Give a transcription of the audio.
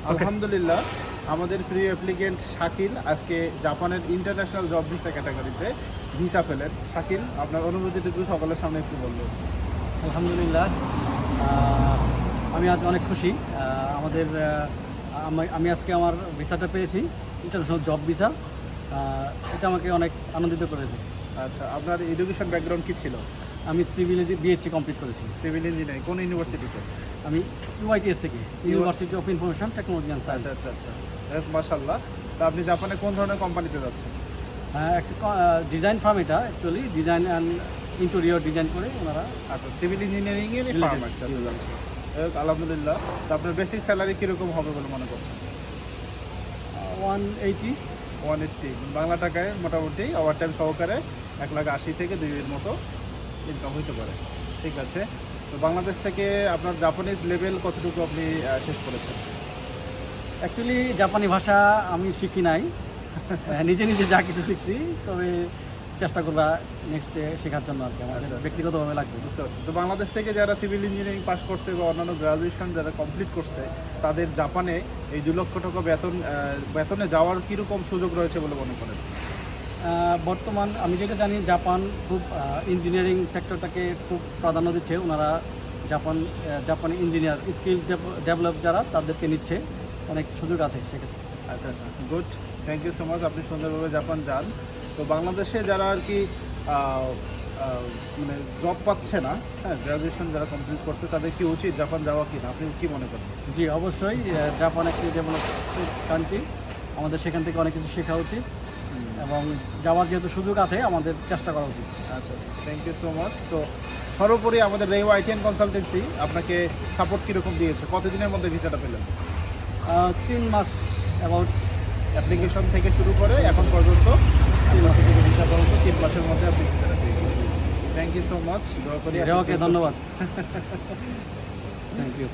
আলহামদুলিল্লাহ আমাদের প্রিয় অ্যাপ্লিকেন্ট শাকিল আজকে জাপানের ইন্টারন্যাশনাল জব ভিসা ক্যাটাগরিতে ভিসা পেলেন। শাকিল, আপনার অনুভূতিটুকু সকলের সামনে একটু বলবেন। আলহামদুলিল্লাহ, আমি আজ অনেক খুশি। আমাদের আমি আজকে আমার ভিসাটা পেয়েছি, ইন্টারন্যাশনাল জব ভিসা। এটা আমাকে অনেক আনন্দিত করেছে। আচ্ছা, আপনার এডুকেশন ব্যাকগ্রাউন্ড কি ছিল? আমি সিভিল বিএসসি কমপ্লিট করেছি। সিভিল ইঞ্জিনিয়ারিং কোন ইউনিভার্সিটিতে? আমি ইউআইটিএস থেকে, university of information technology and science. আচ্ছা আচ্ছা আচ্ছা, মাশাআল্লাহ। তা আপনি জাপানে কোন ধরনের কোম্পানিতে যাচ্ছেন? একটা ডিজাইন ফার্ম, এটা actually design and interior design করে ওনারা। আচ্ছা, সিভিল ইঞ্জিনিয়ারিংয়ের ফার্ম একটাতে যাচ্ছেন। আলহামদুলিল্লাহ। তা আপনার বেসিক স্যালারি কীরকম হবে বলে মনে করছেন? 180। 180 বাংলা টাকায় মোটামুটি ওভারটাইম সহকারে 1,80,000 থেকে 2,000 মতো ইনকাম হইতে পারে। ঠিক আছে। তো বাংলাদেশ থেকে আপনার জাপানিজ লেভেল কতটুকু আপনি শেষ করেছেন? অ্যাকচুয়ালি জাপানি ভাষা আমি শিখি নাই, নিজে নিজে যা কিছু শিখছি, তবে চেষ্টা করবা নেক্সটে শেখার জন্য আর কি। আমার ব্যক্তিগতভাবে লাগবে। বুঝতে পারছি। তো বাংলাদেশ থেকে যারা সিভিল ইঞ্জিনিয়ারিং পাস করছে বা অন্যান্য গ্রাজুয়েশন যারা কমপ্লিট করছে, তাদের জাপানে এই 2 লক্ষ টাকা বেতনে যাওয়ার কীরকম সুযোগ রয়েছে বলে মনে করেন? বর্তমান আমি যেটা জানি, জাপান খুব ইঞ্জিনিয়ারিং সেক্টরটাকে খুব প্রাধান্য দিচ্ছে। ওনারা জাপানি ইঞ্জিনিয়ার স্কিল ডেভেলপ যারা, তাদেরকে নিচ্ছে। অনেক সুযোগ আছে সেক্ষেত্রে। আচ্ছা আচ্ছা, good. Thank you so much. আপনি সুন্দরভাবে জাপান যান। তো বাংলাদেশে যারা আর কি মানে জব পাচ্ছে না, হ্যাঁ, গ্র্যাজুয়েশন যারা কমপ্লিট করছে, তাদের কি উচিত জাপান যাওয়া কি না, আপনি কি মনে করেন? জি, অবশ্যই। জাপান একটি ডেভেলপ কান্ট্রি, আমাদের সেখান থেকে অনেক কিছু শেখা উচিত এবং যাওয়ার যেহেতু সুযোগ আছে, আমাদের চেষ্টা করা উচিত। আচ্ছা আচ্ছা, থ্যাংক ইউ সো মাচ। তো সর্বোপরি আমাদের রেওয়া আইটি অ্যান্ড কনসালটেন্সি আপনাকে সাপোর্ট কীরকম দিয়েছে? কতদিনের মধ্যে ভিসাটা পেলেন? 3 মাস অ্যাবাউট। অ্যাপ্লিকেশন থেকে শুরু করে এখন পর্যন্ত 3 মাস থেকে ভিসা পর্যন্ত 3 মাসের মধ্যে আপনি ভিসাটা পেয়েছেন। Thank you so much. দোয়া করি। ওকে, ধন্যবাদ। Thank you.